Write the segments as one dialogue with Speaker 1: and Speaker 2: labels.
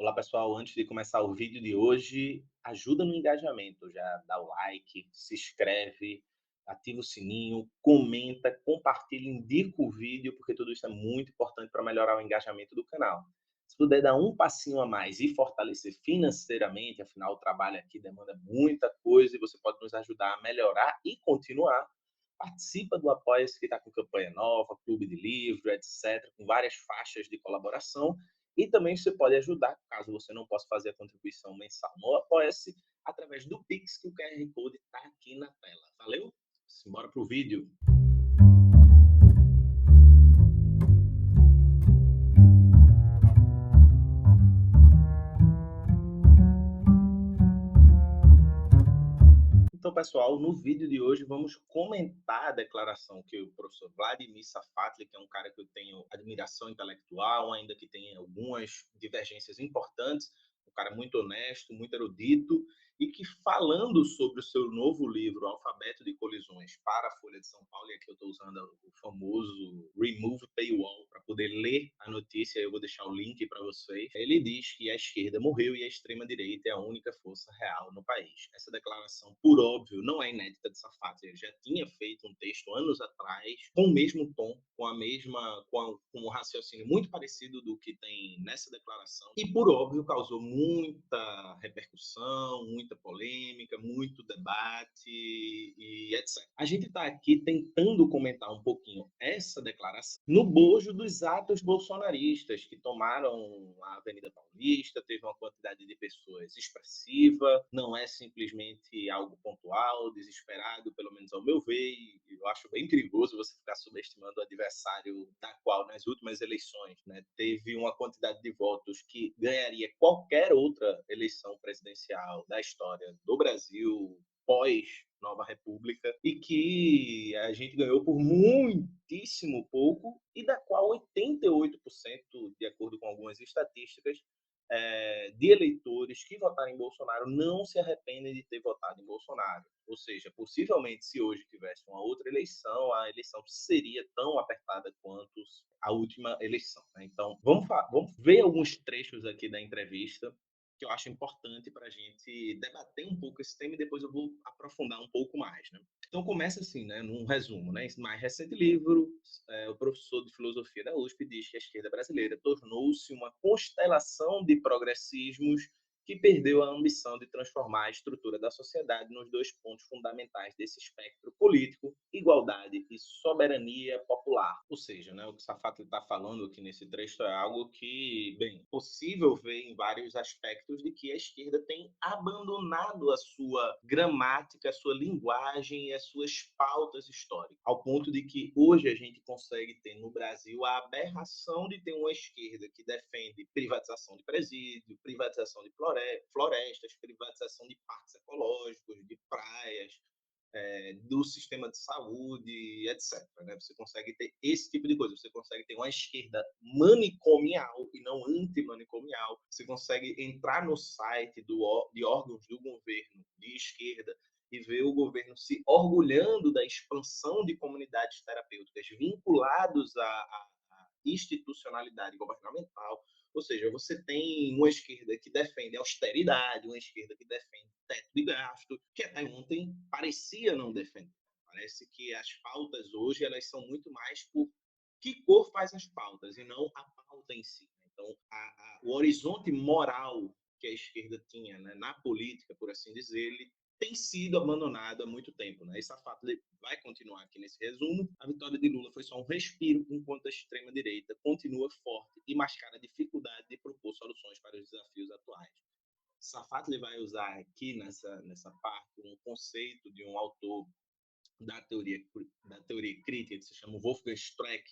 Speaker 1: Olá pessoal, antes de começar o vídeo de hoje, ajuda no engajamento, já dá o like, se inscreve, ativa o sininho, comenta, compartilha, indica o vídeo, porque tudo isso é muito importante para melhorar o engajamento do canal. Se puder dar um passinho a mais e fortalecer financeiramente, afinal o trabalho aqui demanda muita coisa e você pode nos ajudar a melhorar e continuar. Participa do Apoia-se, que está com campanha nova, clube de livro, etc., com várias faixas de colaboração. E também você pode ajudar, caso você não possa fazer a contribuição mensal no Apoia-se, através do Pix, que o QR Code está aqui na tela. Valeu? Simbora para o vídeo. Então, pessoal, no vídeo de hoje vamos comentar a declaração que o professor Vladimir Safatli, que é um cara que eu tenho admiração intelectual, ainda que tenha algumas divergências importantes, um cara muito honesto, muito erudito, e que falando sobre o seu novo livro, Alfabeto de Colisões, para a Folha de São Paulo, e aqui eu estou usando o famoso Remove Paywall para poder ler a notícia, eu vou deixar o link para vocês. Ele diz que a esquerda morreu e a extrema-direita é a única força real no país. Essa declaração, por óbvio, não é inédita de Safatli. Ele já tinha feito um texto anos atrás, com o mesmo tom, com um raciocínio muito parecido do que tem nessa declaração, e por óbvio causou muita repercussão, muita polêmica, muito debate e etc. A gente está aqui tentando comentar um pouquinho essa declaração no bojo dos atos bolsonaristas que tomaram a Avenida Paulista, teve uma quantidade de pessoas expressiva, não é simplesmente algo pontual, desesperado, pelo menos ao meu ver, e eu acho bem perigoso você ficar subestimando o adversário da qual nas últimas eleições, né, teve uma quantidade de votos que ganharia qualquer outra eleição presidencial da história do Brasil pós Nova República, e que a gente ganhou por muitíssimo pouco, e da qual 88%, de acordo com algumas estatísticas, de eleitores que votaram em Bolsonaro não se arrependem de ter votado em Bolsonaro. Ou seja, possivelmente, se hoje tivesse uma outra eleição, a eleição seria tão apertada quanto a última eleição, né? Então, vamos ver alguns trechos aqui da entrevista que eu acho importante para a gente debater um pouco esse tema e depois eu vou aprofundar um pouco mais, né? Então começa assim, né, num resumo, né? Esse mais recente livro, o professor de filosofia da USP diz que a esquerda brasileira tornou-se uma constelação de progressismos que perdeu a ambição de transformar a estrutura da sociedade nos dois pontos fundamentais desse espectro político: igualdade e soberania popular. Ou seja, né, o que Safatli está falando aqui nesse trecho é algo que, bem, possível ver em vários aspectos de que a esquerda tem abandonado a sua gramática, a sua linguagem e as suas pautas históricas, ao ponto de que hoje a gente consegue ter no Brasil a aberração de ter uma esquerda que defende privatização de presídio, privatização de florestas, privatização de parques ecológicos, de praias, do sistema de saúde, etc., né? Você consegue ter esse tipo de coisa, você consegue ter uma esquerda manicomial e não antimanicomial, você consegue entrar no site de órgãos do governo de esquerda e ver o governo se orgulhando da expansão de comunidades terapêuticas vinculados à institucionalidade governamental. Ou seja, você tem uma esquerda que defende austeridade, uma esquerda que defende teto de gasto, que até ontem parecia não defender. Parece que as pautas hoje elas são muito mais por que cor faz as pautas e não a pauta em si. Então, o horizonte moral que a esquerda tinha, né, na política, por assim dizer, ele tem sido abandonado há muito tempo, né? Esse fato vai continuar aqui nesse resumo. A vitória de Lula foi só um respiro, enquanto a extrema-direita continua forte e mascara a dificuldade de propor soluções para os desafios atuais. Safatli vai usar aqui nessa parte um conceito de um autor da teoria crítica que se chama Wolfgang Streeck,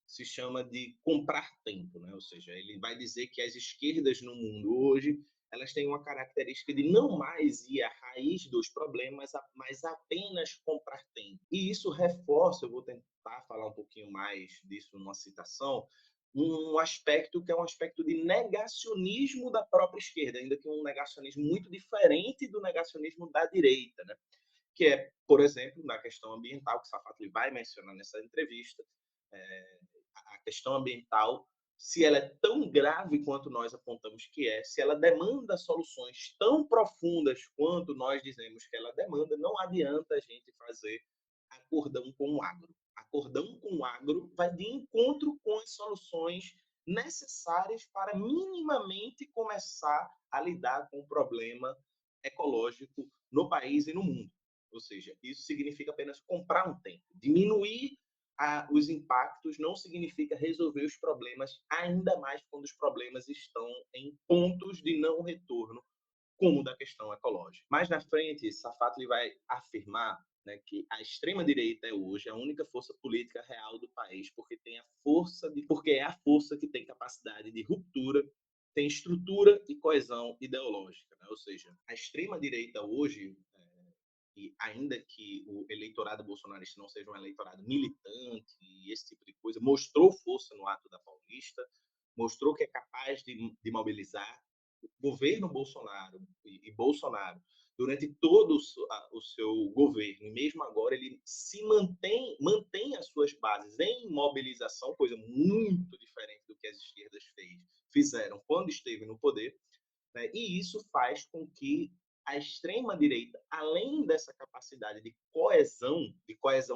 Speaker 1: se chama de comprar tempo, né? Ou seja, ele vai dizer que as esquerdas no mundo hoje elas têm uma característica de não mais ir à raiz dos problemas, mas apenas comprar tempo. E isso reforça, eu vou tentar falar um pouquinho mais disso numa citação, um aspecto que é um aspecto de negacionismo da própria esquerda, ainda que um negacionismo muito diferente do negacionismo da direita, né? Que é, por exemplo, na questão ambiental, que o Safatli vai mencionar nessa entrevista, a questão ambiental se ela é tão grave quanto nós apontamos que é, se ela demanda soluções tão profundas quanto nós dizemos que ela demanda, não adianta a gente fazer acordão com o agro. Acordão com o agro vai de encontro com as soluções necessárias para minimamente começar a lidar com o problema ecológico no país e no mundo. Ou seja, isso significa apenas comprar um tempo. Diminuir os impactos não significa resolver os problemas, ainda mais quando os problemas estão em pontos de não retorno, como da questão ecológica. Mais na frente, Safatli vai afirmar, né, que a extrema-direita é hoje a única força política real do país, porque é a força que tem capacidade de ruptura, tem estrutura e coesão ideológica. Né? Ou seja, a extrema-direita hoje, e ainda que o eleitorado bolsonarista não seja um eleitorado militante e esse tipo de coisa, mostrou força no ato da Paulista, mostrou que é capaz de mobilizar. O governo Bolsonaro e Bolsonaro, durante todo o seu governo, e mesmo agora, ele se mantém as suas bases em mobilização, coisa muito diferente do que as esquerdas fizeram quando esteve no poder, né? E isso faz com que a extrema-direita, além dessa capacidade de coesão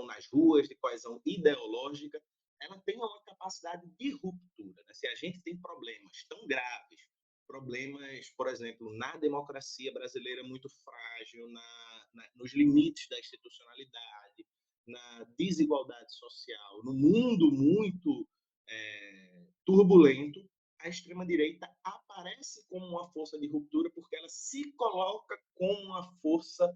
Speaker 1: nas ruas, de coesão ideológica, ela tenha uma capacidade de ruptura. Né? Se a gente tem problemas tão graves, problemas, por exemplo, na democracia brasileira muito frágil, nos limites da institucionalidade, na desigualdade social, no mundo muito turbulento, a extrema-direita aparece como uma força de ruptura porque ela se coloca como uma força,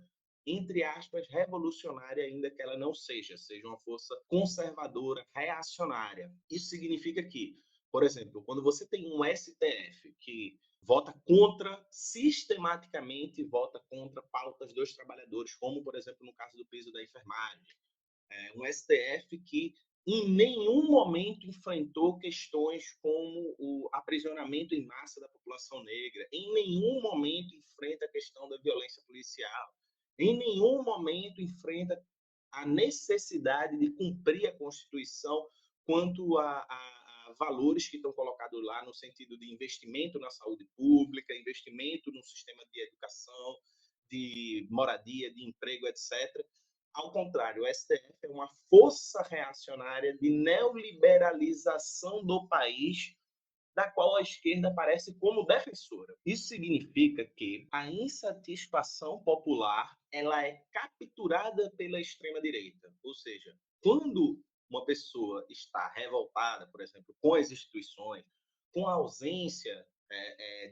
Speaker 1: entre aspas, revolucionária, ainda que ela não seja uma força conservadora, reacionária. Isso significa que, por exemplo, quando você tem um STF que vota contra, sistematicamente vota contra pautas dos trabalhadores, como, por exemplo, no caso do piso da enfermagem, um STF que em nenhum momento enfrentou questões como o aprisionamento em massa da população negra, em nenhum momento enfrenta a questão da violência policial, em nenhum momento enfrenta a necessidade de cumprir a Constituição quanto a valores que estão colocados lá no sentido de investimento na saúde pública, investimento no sistema de educação, de moradia, de emprego, etc. Ao contrário, o STF é uma força reacionária de neoliberalização do país, da qual a esquerda aparece como defensora. Isso significa que a insatisfação popular ela é capturada pela extrema-direita. Ou seja, quando uma pessoa está revoltada, por exemplo, com as instituições, com a ausência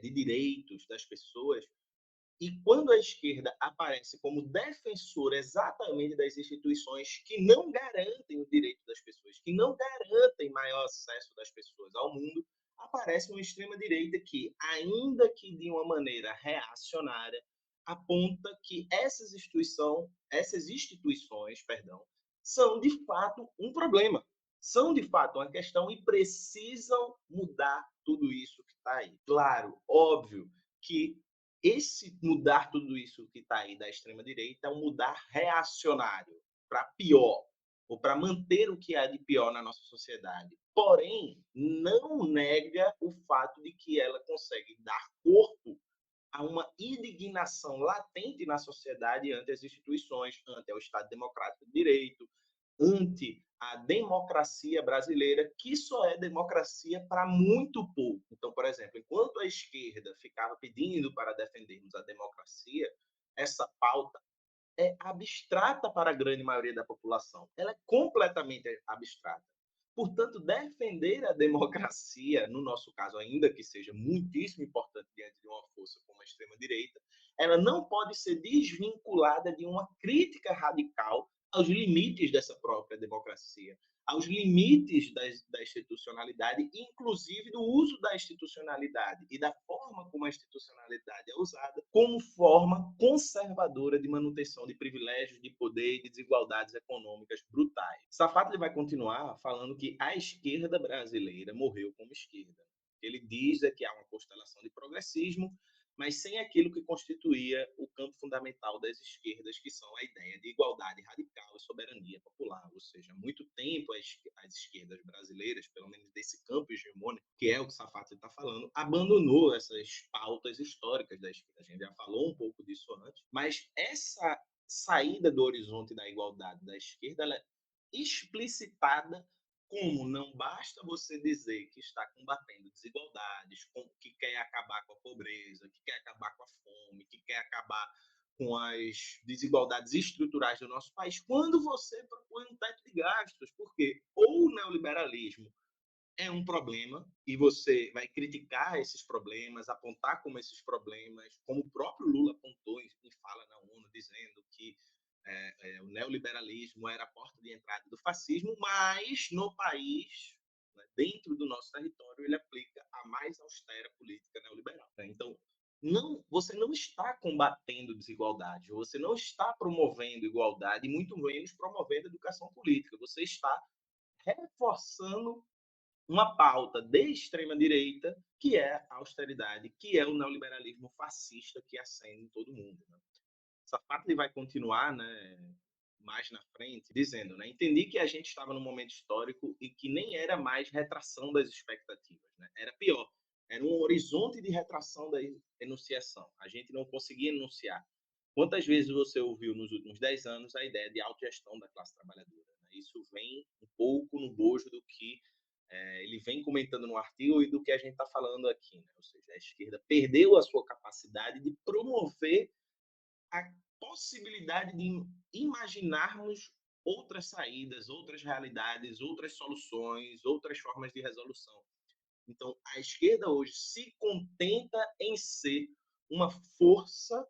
Speaker 1: de direitos das pessoas, e quando a esquerda aparece como defensora exatamente das instituições que não garantem o direito das pessoas, que não garantem maior acesso das pessoas ao mundo, aparece uma extrema-direita que, ainda que de uma maneira reacionária, aponta que essas instituições, perdão, são de fato um problema, são de fato uma questão e precisam mudar tudo isso que está aí. Claro, óbvio que esse mudar tudo isso que está aí da extrema-direita é um mudar reacionário, para pior, ou para manter o que há de pior na nossa sociedade. Porém, não nega o fato de que ela consegue dar corpo a uma indignação latente na sociedade ante as instituições, ante o Estado Democrático de Direito, ante a democracia brasileira, que só é democracia para muito pouco. Então, por exemplo, enquanto a esquerda ficava pedindo para defendermos a democracia, essa pauta é abstrata para a grande maioria da população. Ela é completamente abstrata. Portanto, defender a democracia, no nosso caso, ainda que seja muitíssimo importante diante de uma força como a extrema-direita, ela não pode ser desvinculada de uma crítica radical aos limites dessa própria democracia, aos limites da institucionalidade, inclusive do uso da institucionalidade e da forma como a institucionalidade é usada como forma conservadora de manutenção de privilégios, de poder e de desigualdades econômicas brutais. Safatli vai continuar falando que a esquerda brasileira morreu como esquerda. Ele diz que há uma constelação de progressismo, mas sem aquilo que constituía o campo fundamental das esquerdas, que são a ideia de igualdade radical e soberania popular. Ou seja, há muito tempo as esquerdas brasileiras, pelo menos desse campo hegemônico, que é o que Safatli está falando, abandonou essas pautas históricas da esquerda. A gente já falou um pouco disso antes, mas essa saída do horizonte da igualdade da esquerda, ela é explicitada como não basta você dizer que está combatendo desigualdades, que quer acabar com a pobreza, que quer acabar com a fome, que quer acabar com as desigualdades estruturais do nosso país, quando você propõe um teto de gastos, porque ou o neoliberalismo é um problema e você vai criticar esses problemas, apontar como esses problemas, como o próprio Lula apontou em fala na ONU, dizendo que o neoliberalismo era a porta de entrada do fascismo, mas no país, né, dentro do nosso território, ele aplica a mais austera política neoliberal. Né? Então, você não está combatendo desigualdade, você não está promovendo igualdade, e muito menos promovendo educação política. Você está reforçando uma pauta de extrema-direita, que é a austeridade, que é o neoliberalismo fascista que acende em todo mundo. Né? Safatli vai continuar, né, mais na frente, dizendo, né, entendi que a gente estava num momento histórico e que nem era mais retração das expectativas, né? Era pior, era um horizonte de retração da enunciação. A gente não conseguia enunciar. Quantas vezes você ouviu nos últimos 10 anos a ideia de autogestão da classe trabalhadora? Né? Isso vem um pouco no bojo do que ele vem comentando no artigo e do que a gente está falando aqui. Né? Ou seja, a esquerda perdeu a sua capacidade de promover a possibilidade de imaginarmos outras saídas, outras realidades, outras soluções, outras formas de resolução. Então, a esquerda hoje se contenta em ser uma força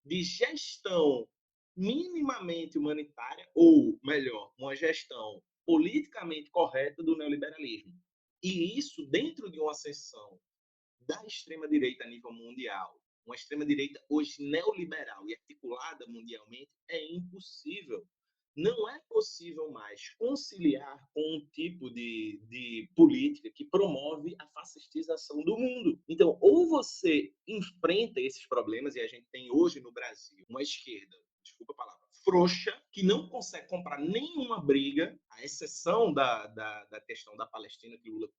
Speaker 1: de gestão minimamente humanitária, ou, melhor, uma gestão politicamente correta do neoliberalismo. E isso dentro de uma seção da extrema-direita a nível mundial, uma extrema-direita hoje neoliberal e articulada mundialmente, é impossível. Não é possível mais conciliar com um tipo de política que promove a fascistização do mundo. Então, ou você enfrenta esses problemas, e a gente tem hoje no Brasil uma esquerda, desculpa a palavra, frouxa, que não consegue comprar nenhuma briga, à exceção da questão da Palestina, que Lula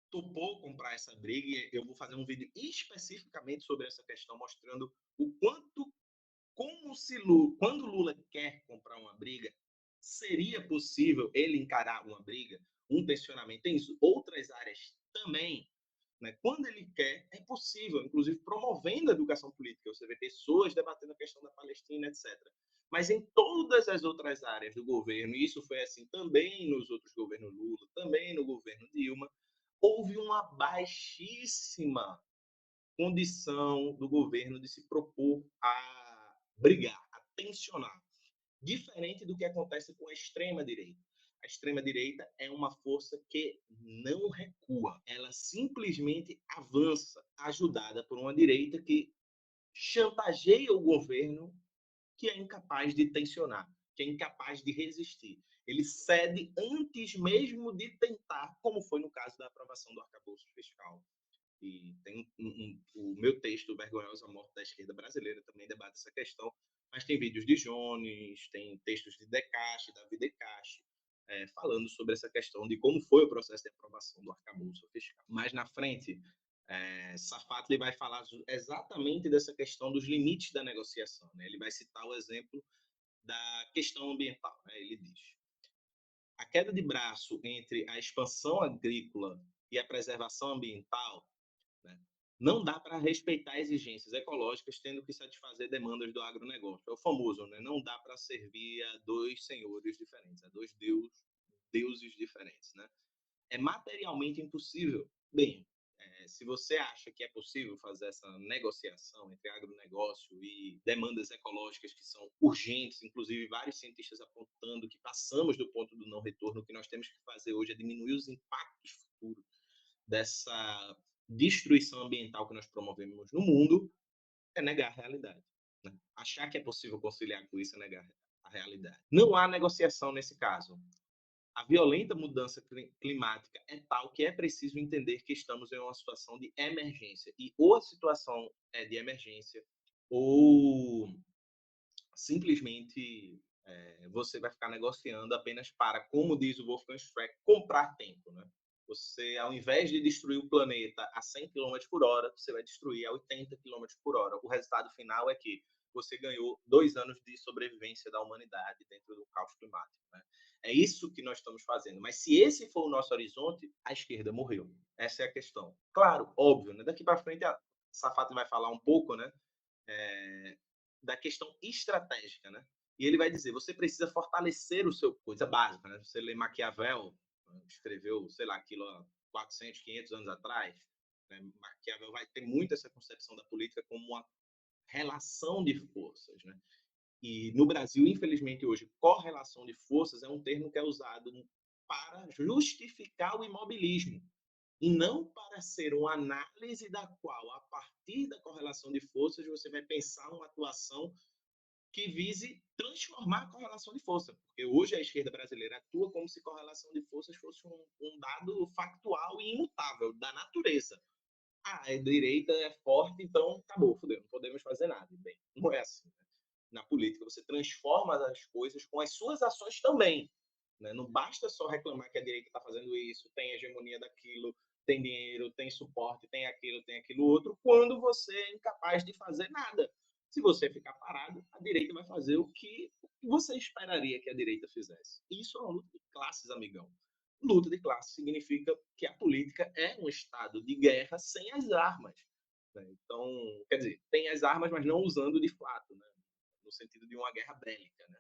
Speaker 1: topou comprar essa briga, e eu vou fazer um vídeo especificamente sobre essa questão, mostrando o quanto, como se Lula, quando Lula quer comprar uma briga, seria possível ele encarar uma briga, um tensionamento em outras áreas também. Né? Quando ele quer, é possível, inclusive promovendo a educação política. Você vê pessoas debatendo a questão da Palestina, etc. Mas em todas as outras áreas do governo, e isso foi assim também nos outros governos Lula, também no governo Dilma, houve uma baixíssima condição do governo de se propor a brigar, a tensionar. Diferente do que acontece com a extrema-direita. A extrema-direita é uma força que não recua, ela simplesmente avança, ajudada por uma direita que chantageia o governo, que é incapaz de tensionar, que é incapaz de resistir. Ele cede antes mesmo de tentar, como foi no caso da aprovação do arcabouço fiscal. E tem o meu texto, Vergonhosa Morte da Esquerda Brasileira, também debate essa questão, mas tem vídeos de Jones, tem textos de Decache, Davi Decache, falando sobre essa questão de como foi o processo de aprovação do arcabouço fiscal. Mais na frente, Safatli vai falar exatamente dessa questão dos limites da negociação. Né? Ele vai citar o exemplo da questão ambiental. Né? Ele diz: a queda de braço entre a expansão agrícola e a preservação ambiental, né, não dá para respeitar exigências ecológicas tendo que satisfazer demandas do agronegócio. É o famoso, né? Não dá para servir a dois senhores diferentes, a dois deuses diferentes. Né? É materialmente impossível. Bem, se você acha que é possível fazer essa negociação entre agronegócio e demandas ecológicas que são urgentes, inclusive vários cientistas apontando que passamos do ponto do não retorno, o que nós temos que fazer hoje é diminuir os impactos futuros dessa destruição ambiental que nós promovemos no mundo, é negar a realidade. Né? Achar que é possível conciliar com isso é negar a realidade. Não há negociação nesse caso. A violenta mudança climática é tal que é preciso entender que estamos em uma situação de emergência. E ou a situação é de emergência, ou simplesmente você vai ficar negociando apenas para, como diz o Wolfgang Streeck, comprar tempo, né? Você, ao invés de destruir o planeta a 100 quilômetros por hora, você vai destruir a 80 quilômetros por hora. O resultado final é que você ganhou 2 anos de sobrevivência da humanidade dentro do caos climático, né? É isso que nós estamos fazendo. Mas se esse for o nosso horizonte, a esquerda morreu. Essa é a questão. Claro, óbvio, né? Daqui para frente a Safat vai falar um pouco, né? É, da questão estratégica, né? E ele vai dizer, você precisa fortalecer o seu... Coisa básica, né? Você lê Maquiavel, escreveu, sei lá, aquilo há 400, 500 anos atrás, né? Maquiavel vai ter muito essa concepção da política como uma relação de forças, né? E no Brasil, infelizmente, hoje, correlação de forças é um termo que é usado para justificar o imobilismo e não para ser uma análise da qual, a partir da correlação de forças, você vai pensar uma atuação que vise transformar a correlação de força. Porque hoje a esquerda brasileira atua como se correlação de forças fosse um dado factual e imutável da natureza. Ah, a direita é forte, então acabou, fudeu, não podemos fazer nada. Bem, não é assim. Né? Na política, você transforma as coisas com as suas ações também. Né? Não basta só reclamar que a direita está fazendo isso, tem hegemonia daquilo, tem dinheiro, tem suporte, tem aquilo outro, quando você é incapaz de fazer nada. Se você ficar parado, a direita vai fazer o que você esperaria que a direita fizesse. Isso é uma luta de classes, amigão. Luta de classe significa que a política é um estado de guerra sem as armas. Né? Então, quer dizer, tem as armas, mas não usando de fato, né? No sentido de uma guerra bélica. Né?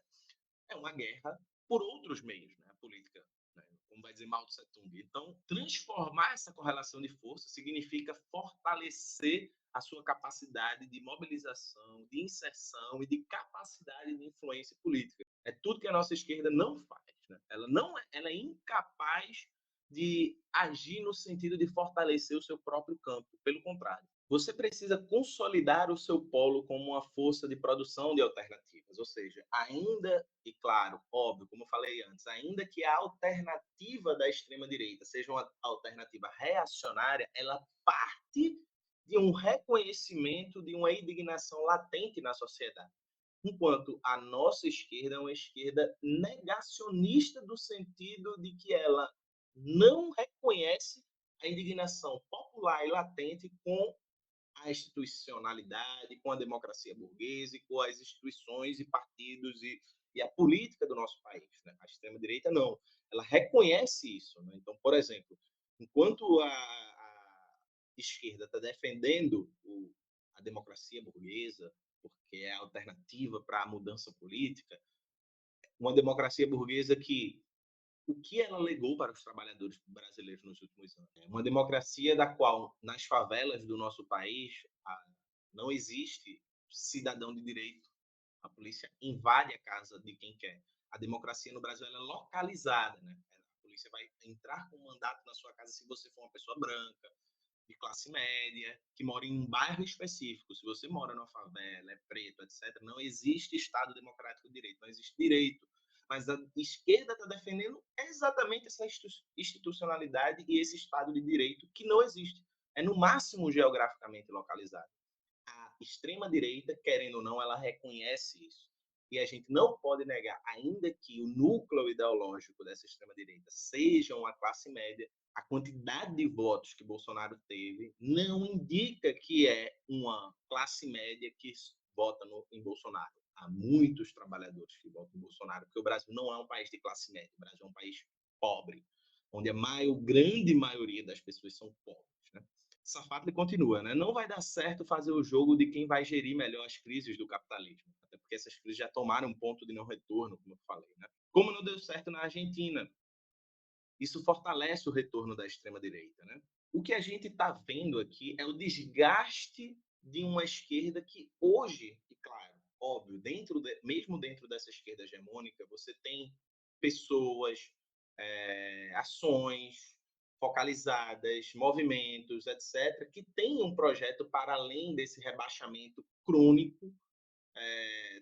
Speaker 1: É uma guerra por outros meios, né? A política, né? Como vai dizer Mao Tse Tung. Então, transformar essa correlação de força significa fortalecer a sua capacidade de mobilização, de inserção e de capacidade de influência política. É tudo que a nossa esquerda não faz. Né? Ela é incapaz de agir no sentido de fortalecer o seu próprio campo. Pelo contrário, você precisa consolidar o seu polo como uma força de produção de alternativas. Ou seja, ainda, e claro, óbvio, como eu falei antes, ainda que a alternativa da extrema-direita seja uma alternativa reacionária, ela parte de um reconhecimento de uma indignação latente na sociedade. Enquanto a nossa esquerda é uma esquerda negacionista no sentido de que ela não reconhece a indignação popular e latente com a institucionalidade, com a democracia burguesa, com as instituições e partidos e a política do nosso país. Né? A extrema-direita não. Ela reconhece isso. Né? Então, por exemplo, enquanto a esquerda está defendendo a democracia burguesa, porque é a alternativa para a mudança política, uma democracia burguesa que o que ela legou para os trabalhadores brasileiros nos últimos anos. É uma democracia da qual, nas favelas do nosso país, não existe cidadão de direito. A polícia invade a casa de quem quer. A democracia no Brasil ela é localizada. Né? A polícia vai entrar com um mandato na sua casa se você for uma pessoa branca, de classe média, que mora em um bairro específico. Se você mora numa favela, é preto, etc., não existe Estado democrático de direito, não existe direito. Mas a esquerda está defendendo exatamente essa institucionalidade e esse Estado de direito que não existe. É no máximo geograficamente localizado. A extrema-direita, querendo ou não, ela reconhece isso. E a gente não pode negar, ainda que o núcleo ideológico dessa extrema-direita seja uma classe média, a quantidade de votos que Bolsonaro teve não indica que é uma classe média que vota em Bolsonaro. Há muitos trabalhadores que votam em Bolsonaro, porque o Brasil não é um país de classe média, o Brasil é um país pobre, onde a grande maioria das pessoas são pobres. Né? Safatli continua, né? Não vai dar certo fazer o jogo de quem vai gerir melhor as crises do capitalismo, até porque essas crises já tomaram um ponto de não retorno, como eu falei, né? Como não deu certo na Argentina, isso fortalece o retorno da extrema-direita. Né? O que a gente está vendo aqui é o desgaste de uma esquerda que hoje, e claro, óbvio, mesmo dentro dessa esquerda hegemônica, você tem pessoas, ações focalizadas, movimentos, etc., que têm um projeto para além desse rebaixamento crônico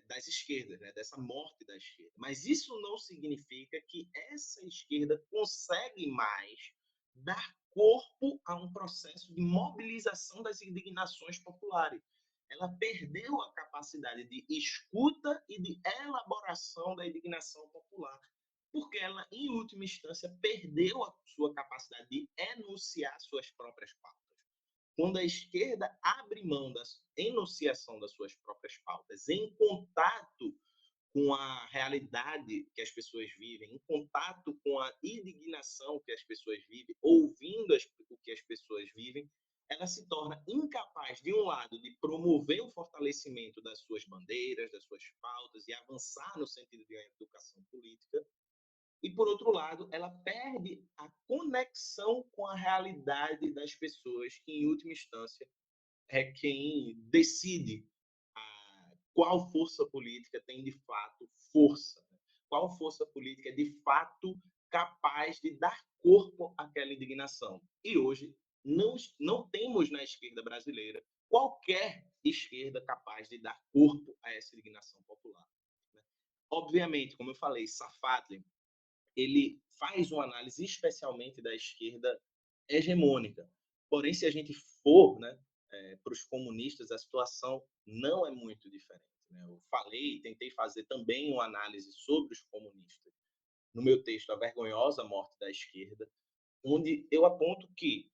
Speaker 1: das esquerdas, né, dessa morte da esquerda. Mas isso não significa que essa esquerda consegue mais dar corpo a um processo de mobilização das indignações populares. Ela perdeu a capacidade de escuta e de elaboração da indignação popular, porque ela, em última instância, perdeu a sua capacidade de enunciar suas próprias pautas. Quando a esquerda abre mão da enunciação das suas próprias pautas, em contato com a realidade que as pessoas vivem, em contato com a indignação que as pessoas vivem, ouvindo o que as pessoas vivem, ela se torna incapaz, de um lado, de promover o fortalecimento das suas bandeiras, das suas pautas e avançar no sentido de uma educação política, e, por outro lado, ela perde a conexão com a realidade das pessoas, que, em última instância, é quem decide qual força política tem, de fato, força. Qual força política é, de fato, capaz de dar corpo àquela indignação. E hoje não temos na esquerda brasileira qualquer esquerda capaz de dar corpo a essa indignação popular. Obviamente, como eu falei, Safatli, ele faz uma análise especialmente da esquerda hegemônica. Porém, se a gente for, né, para os comunistas, a situação não é muito diferente. Né? Eu falei, tentei fazer também uma análise sobre os comunistas no meu texto A Vergonhosa Morte da Esquerda, onde eu aponto que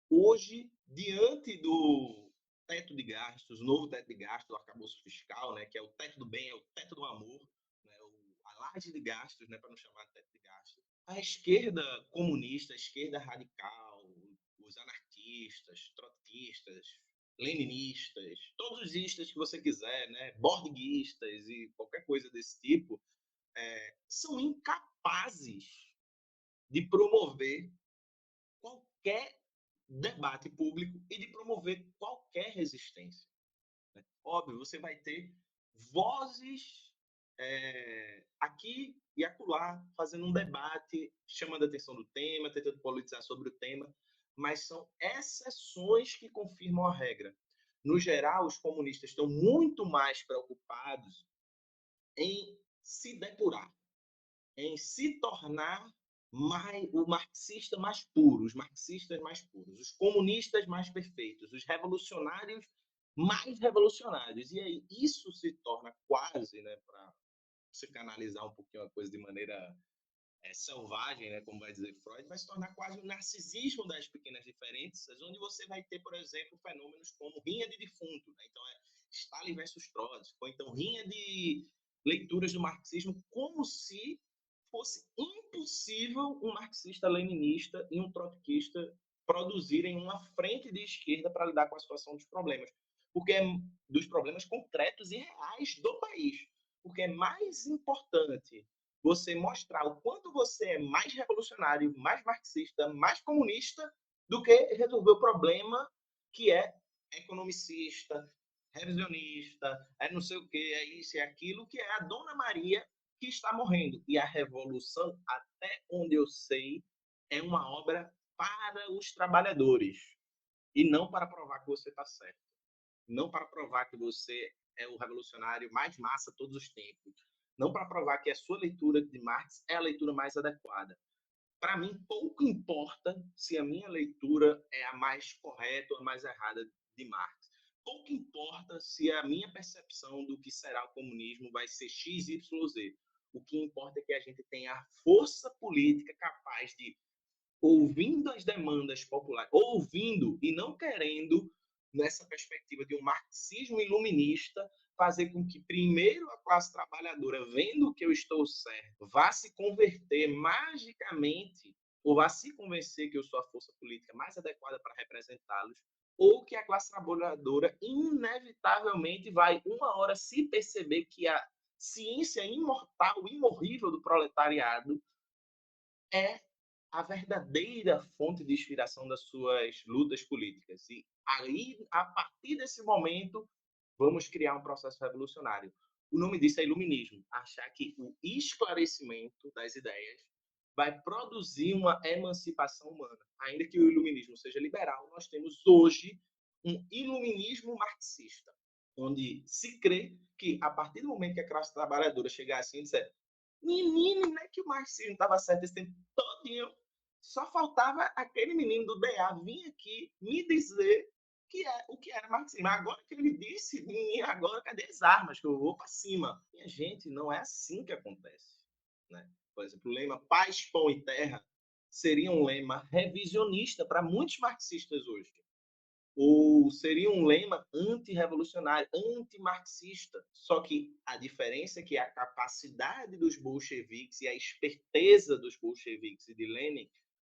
Speaker 1: hoje, diante do teto de gastos, o novo teto de gastos, do arcabouço fiscal, né, que é o teto do bem, é o teto do amor, né, a laje de gastos, né, para não chamar de teto de gastos, a esquerda comunista, a esquerda radical, os anarquistas, trotistas, leninistas, todos os istas que você quiser, né, bordguistas e qualquer coisa desse tipo, são incapazes de promover qualquer debate público e de promover qualquer resistência. Né? Óbvio, você vai ter vozes aqui e acolá fazendo um debate, chamando a atenção do tema, tentando politizar sobre o tema, mas são exceções que confirmam a regra. No geral, os comunistas estão muito mais preocupados em se depurar, em se tornar o marxista mais puro, os marxistas mais puros, os comunistas mais perfeitos, os revolucionários mais revolucionários. E aí isso se torna quase, né, para você canalizar um pouquinho a coisa de maneira selvagem, né, como vai dizer Freud, vai se tornar quase um narcisismo das pequenas diferenças, onde você vai ter, por exemplo, fenômenos como rinha de defunto, né? Então Stalin versus Trotsky, ou então rinha de leituras do marxismo, como se fosse impossível um marxista-leninista e um trotskista produzirem uma frente de esquerda para lidar com a situação dos problemas, porque é dos problemas concretos e reais do país, porque é mais importante você mostrar o quanto você é mais revolucionário, mais marxista, mais comunista, do que resolver o problema que é economicista, revisionista, é não sei o que, é isso e aquilo, que é a Dona Maria que está morrendo. E a revolução, até onde eu sei, é uma obra para os trabalhadores e não para provar que você está certo. Não para provar que você é o revolucionário mais massa todos os tempos. Não para provar que a sua leitura de Marx é a leitura mais adequada. Para mim, pouco importa se a minha leitura é a mais correta ou a mais errada de Marx. Pouco importa se a minha percepção do que será o comunismo vai ser X, Y, Z. O que importa é que a gente tenha a força política capaz de, ouvindo as demandas populares, ouvindo e não querendo, nessa perspectiva de um marxismo iluminista, fazer com que, primeiro, a classe trabalhadora, vendo que eu estou certo, vá se converter magicamente, ou vá se convencer que eu sou a força política mais adequada para representá-los, ou que a classe trabalhadora, inevitavelmente, vai, uma hora, se perceber que a ciência imortal, imorrível do proletariado é a verdadeira fonte de inspiração das suas lutas políticas. E aí, a partir desse momento, vamos criar um processo revolucionário. O nome disso é iluminismo. Achar que o esclarecimento das ideias vai produzir uma emancipação humana. Ainda que o iluminismo seja liberal, nós temos hoje um iluminismo marxista, onde se crê que, a partir do momento que a classe trabalhadora chegar assim e disser: menino, não é que o marxismo estava certo esse tempo todinho, só faltava aquele menino do DA vir aqui me dizer o que era marxismo. Agora que ele disse, menino, agora cadê as armas? Que eu vou para cima. Minha gente, não é assim que acontece. Né? Por exemplo, o lema paz, pão e terra seria um lema revisionista para muitos marxistas hoje. Ou seria um lema antirrevolucionário, antimarxista. Só que a diferença é que a capacidade dos bolcheviques e a esperteza dos bolcheviques e de Lenin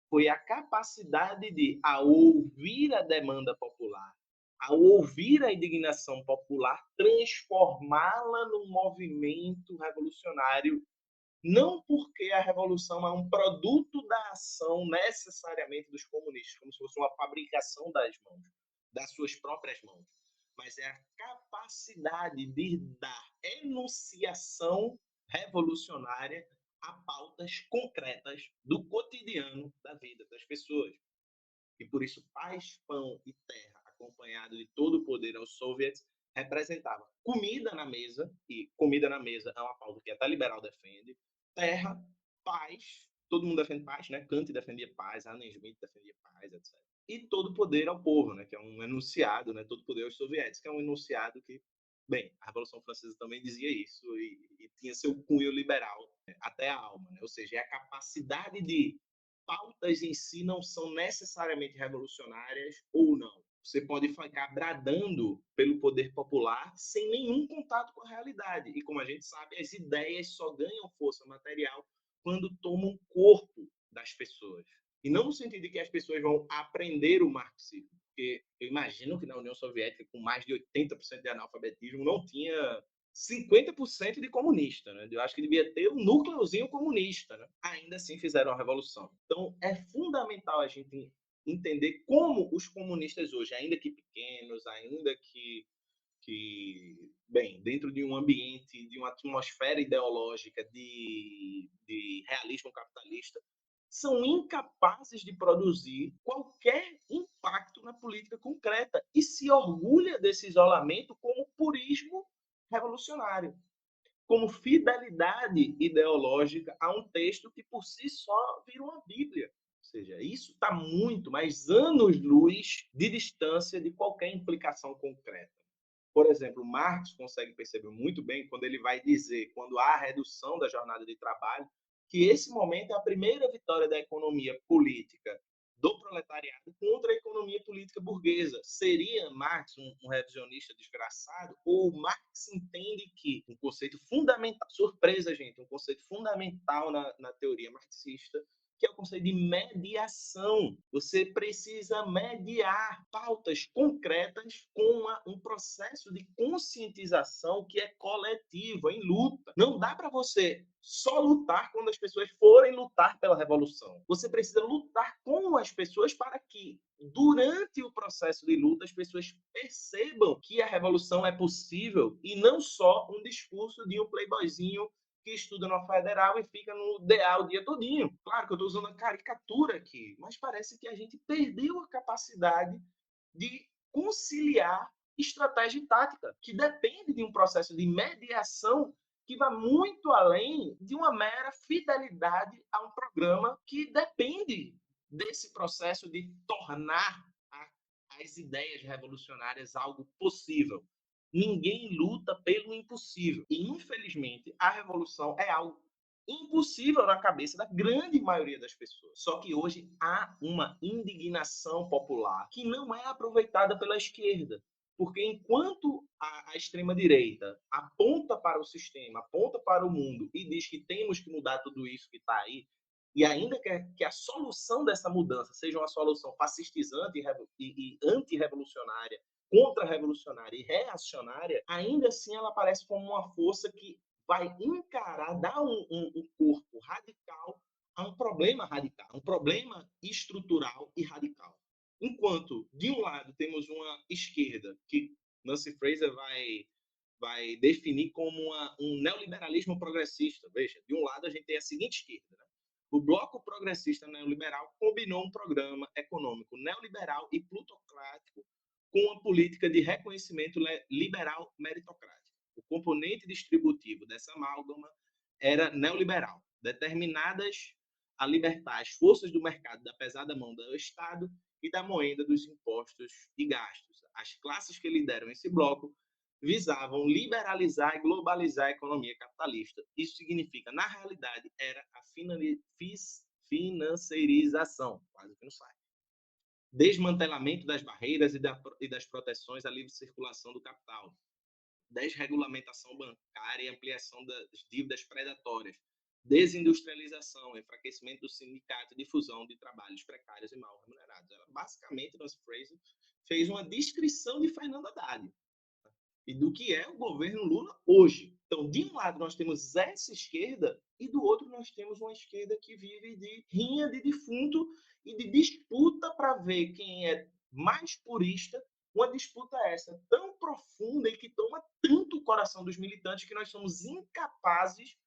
Speaker 1: foi a capacidade de, ao ouvir a demanda popular, ao ouvir a indignação popular, transformá-la num movimento revolucionário, não porque a revolução é um produto da ação necessariamente dos comunistas, como se fosse uma fabricação das suas próprias mãos, mas é a capacidade de dar enunciação revolucionária a pautas concretas do cotidiano da vida das pessoas. E por isso, paz, pão e terra, acompanhado de todo o poder aos soviets, representava comida na mesa, e comida na mesa é uma pauta que até liberal defende, terra, paz, todo mundo defende paz, né? Kant defendia paz, Adam Smith defendia paz, etc. E todo poder ao povo, né? Que é um enunciado, né? Todo poder aos soviéticos, que é um enunciado que, bem, a Revolução Francesa também dizia isso e tinha seu cunho liberal, né? Até a alma, né? Ou seja, é a capacidade de pautas em si não são necessariamente revolucionárias ou não. Você pode ficar bradando pelo poder popular sem nenhum contato com a realidade. E como a gente sabe, as ideias só ganham força material quando tomam corpo das pessoas. E não no sentido de que as pessoas vão aprender o marxismo, porque eu imagino que na União Soviética, com mais de 80% de analfabetismo, não tinha 50% de comunista, né? Eu acho que devia ter um núcleozinho comunista, né? Ainda assim fizeram a revolução. Então é fundamental a gente entender como os comunistas hoje, ainda que pequenos, ainda que bem, dentro de um ambiente, de uma atmosfera ideológica de realismo capitalista, são incapazes de produzir qualquer impacto na política concreta e se orgulha desse isolamento como purismo revolucionário, como fidelidade ideológica a um texto que por si só vira uma Bíblia. Ou seja, isso está muito, mais anos-luz de distância de qualquer implicação concreta. Por exemplo, Marx consegue perceber muito bem quando ele vai dizer, quando há a redução da jornada de trabalho, que esse momento é a primeira vitória da economia política do proletariado contra a economia política burguesa. Seria Marx um revisionista desgraçado? Ou Marx entende que um conceito fundamental, surpresa, gente, um conceito fundamental na teoria marxista, que é o conceito de mediação. Você precisa mediar pautas concretas com um processo de conscientização que é coletivo, em luta. Não dá para você só lutar quando as pessoas forem lutar pela revolução. Você precisa lutar com as pessoas para que, durante o processo de luta, as pessoas percebam que a revolução é possível e não só um discurso de um playboyzinho que estuda na federal e fica no DA o dia todinho. Claro que eu estou usando a caricatura aqui, mas parece que a gente perdeu a capacidade de conciliar estratégia e tática, que depende de um processo de mediação que vai muito além de uma mera fidelidade a um programa que depende desse processo de tornar as ideias revolucionárias algo possível. Ninguém luta pelo impossível. E, infelizmente, a revolução é algo impossível na cabeça da grande maioria das pessoas. Só que hoje há uma indignação popular que não é aproveitada pela esquerda. Porque enquanto a extrema-direita aponta para o sistema, aponta para o mundo e diz que temos que mudar tudo isso que está aí, e ainda que a solução dessa mudança seja uma solução fascistizante e antirrevolucionária, contra-revolucionária e reacionária, ainda assim ela aparece como uma força que vai encarar, dar um corpo radical a um problema radical, um problema estrutural e radical. Enquanto, de um lado, temos uma esquerda que Nancy Fraser vai definir como um neoliberalismo progressista. Veja, de um lado a gente tem a seguinte esquerda, né? O bloco progressista neoliberal combinou um programa econômico neoliberal e plutocrático com uma política de reconhecimento liberal meritocrático. o componente distributivo dessa amálgama era neoliberal, determinadas a libertar as forças do mercado da pesada mão do Estado e da moenda dos impostos e gastos. As classes que lideram esse bloco visavam liberalizar e globalizar a economia capitalista. Isso significa, na realidade, era a financeirização, quase que não sai. Desmantelamento das barreiras e das proteções à livre circulação do capital, desregulamentação bancária e ampliação das dívidas predatórias, desindustrialização, enfraquecimento do sindicato, difusão de trabalhos precários e mal remunerados. Ela, basicamente, Nancy Fraser fez uma descrição de Fernando Haddad e do que é o governo Lula hoje. Então, de um lado, nós temos essa esquerda e do outro, nós temos uma esquerda que vive de rinha de defunto e de disputa para ver quem é mais purista. Uma disputa essa tão profunda e que toma tanto o coração dos militantes que nós somos incapazes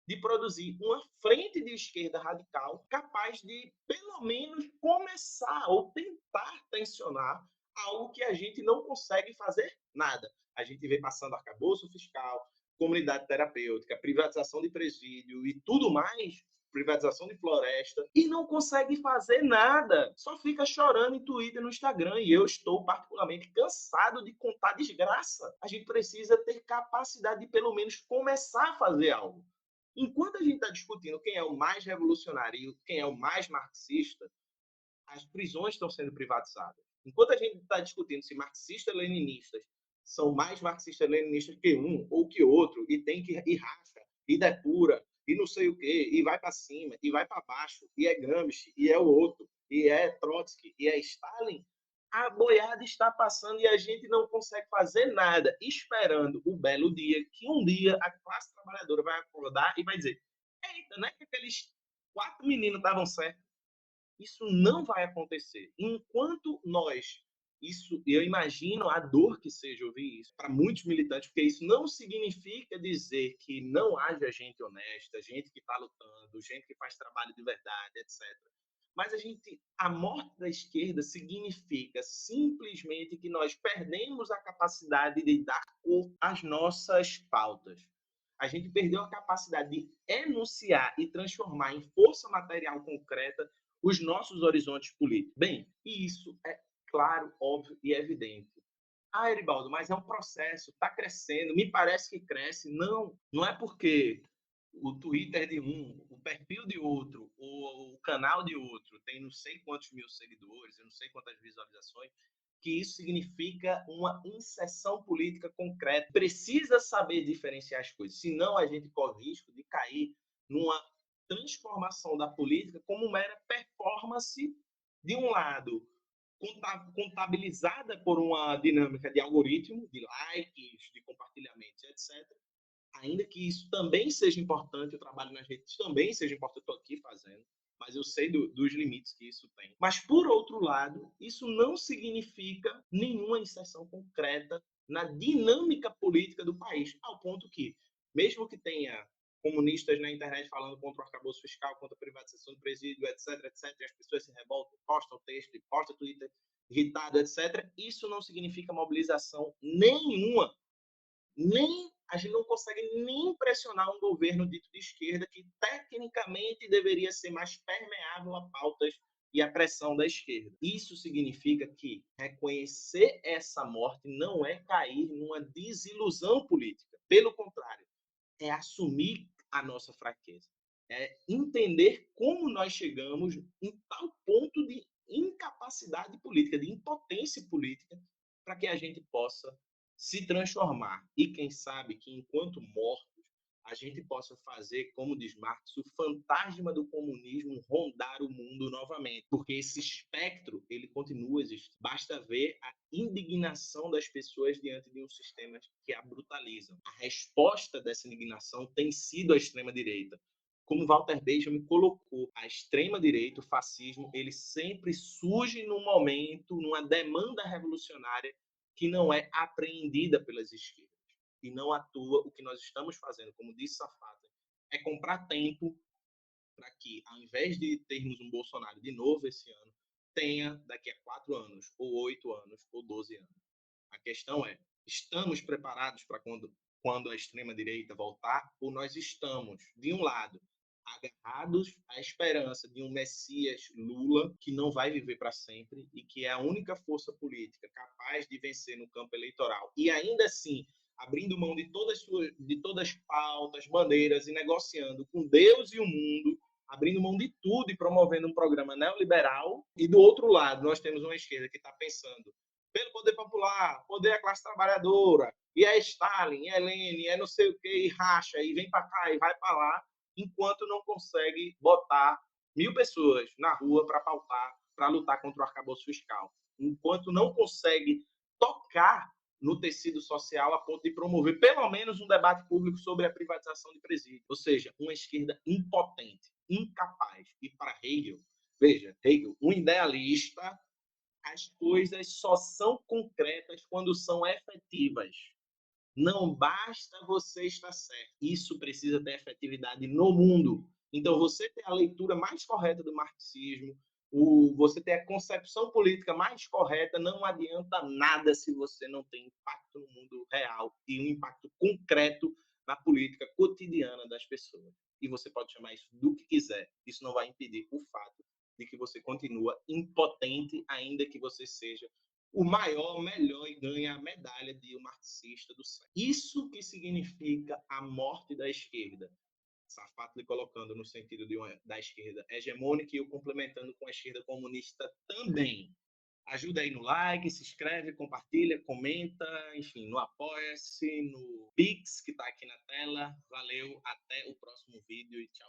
Speaker 1: de produzir uma frente de esquerda radical capaz de, pelo menos, começar ou tentar tensionar algo que a gente não consegue fazer nada. A gente vê passando arcabouço fiscal, comunidade terapêutica, privatização de presídio e tudo mais, privatização de floresta, e não consegue fazer nada. Só fica chorando em Twitter, no Instagram, e eu estou particularmente cansado de contar desgraça. A gente precisa ter capacidade de, pelo menos, começar a fazer algo. Enquanto a gente está discutindo quem é o mais revolucionário e quem é o mais marxista, as prisões estão sendo privatizadas. Enquanto a gente está discutindo se marxistas-leninistas são mais marxistas-leninistas que um ou que outro, e tem que ir racha, e depura, e não sei o quê, e vai para cima, e vai para baixo, e é Gramsci, e é o outro, e é Trotsky, e é Stalin, a boiada está passando e a gente não consegue fazer nada, esperando o belo dia que um dia a classe trabalhadora vai acordar e vai dizer: eita, não é que aqueles 4 meninos estavam certos? Isso não vai acontecer. Enquanto nós, isso, eu imagino a dor que seja ouvir isso para muitos militantes, porque isso não significa dizer que não haja gente honesta, gente que está lutando, gente que faz trabalho de verdade, etc. Mas a morte da esquerda significa simplesmente que nós perdemos a capacidade de dar cor às nossas pautas. A gente perdeu a capacidade de enunciar e transformar em força material concreta os nossos horizontes políticos. Bem, e isso é claro, óbvio e evidente. Ah, Eribaldo, mas é um processo, está crescendo, me parece que cresce. Não, não é porque o Twitter de um, o perfil de outro, o canal de outro tem não sei quantos mil seguidores, eu não sei quantas visualizações, que isso significa uma inserção política concreta. Precisa saber diferenciar as coisas, senão a gente corre o risco de cair numa transformação da política como mera performance, de um lado, contabilizada por uma dinâmica de algoritmo, de likes, de compartilhamentos, etc. Ainda que isso também seja importante, o trabalho nas redes também seja importante, eu estou aqui fazendo, mas eu sei dos limites que isso tem. Mas, por outro lado, isso não significa nenhuma inserção concreta na dinâmica política do país, ao ponto que, mesmo que tenha comunistas na internet falando contra o arcabouço fiscal, contra a privatização do presídio, etc., etc., e as pessoas se revoltam, postam texto, postam Twitter, irritado, etc., isso não significa mobilização nenhuma, nem a gente não consegue nem pressionar um governo dito de esquerda que tecnicamente deveria ser mais permeável a pautas e a pressão da esquerda. Isso significa que reconhecer essa morte não é cair numa desilusão política. Pelo contrário, é assumir a nossa fraqueza. É entender como nós chegamos em tal ponto de incapacidade política, de impotência política, para que a gente possa se transformar. E quem sabe que, enquanto mortos, a gente possa fazer, como diz Marx, o fantasma do comunismo rondar o mundo novamente. Porque esse espectro, ele continua existindo. Basta ver a indignação das pessoas diante de um sistema que a brutalizam. A resposta dessa indignação tem sido a extrema-direita. Como Walter Benjamin colocou, a extrema-direita, o fascismo, ele sempre surge num momento, numa demanda revolucionária que não é apreendida pelas esquerdas. E não à toa, o que nós estamos fazendo, como disse Safata, é comprar tempo para que, ao invés de termos um Bolsonaro de novo esse ano, tenha daqui a 4 anos, ou 8 anos, ou 12 anos. A questão é, estamos preparados para quando a extrema-direita voltar, ou nós estamos, de um lado, agarrados à esperança de um Messias Lula, que não vai viver para sempre e que é a única força política capaz de vencer no campo eleitoral, e ainda assim abrindo mão de todas as pautas, bandeiras e negociando com Deus e o mundo, abrindo mão de tudo e promovendo um programa neoliberal. E do outro lado, nós temos uma esquerda que está pensando pelo poder popular, poder da classe trabalhadora, e é Stalin, é Lenin, é não sei o que, e racha, e vem para cá, e vai para lá, enquanto não consegue botar 1.000 pessoas na rua para pautar, para lutar contra o arcabouço fiscal. Enquanto não consegue tocar no tecido social a ponto de promover pelo menos um debate público sobre a privatização de presídios. Ou seja, uma esquerda impotente, incapaz. E para Hegel, veja, Hegel, um idealista, as coisas só são concretas quando são efetivas. Não basta você estar certo. Isso precisa ter efetividade no mundo. Então, você ter a leitura mais correta do marxismo, você ter a concepção política mais correta, não adianta nada se você não tem impacto no mundo real e um impacto concreto na política cotidiana das pessoas. E você pode chamar isso do que quiser. Isso não vai impedir o fato de que você continua impotente, ainda que você seja o maior, melhor e ganha a medalha de um marxista do século. Isso que significa a morte da esquerda. Safatli colocando no sentido da esquerda hegemônica e eu complementando com a esquerda comunista também. Ajuda aí no like, se inscreve, compartilha, comenta, enfim, no Apoia-se, no Pix, que está aqui na tela. Valeu, até o próximo vídeo e tchau.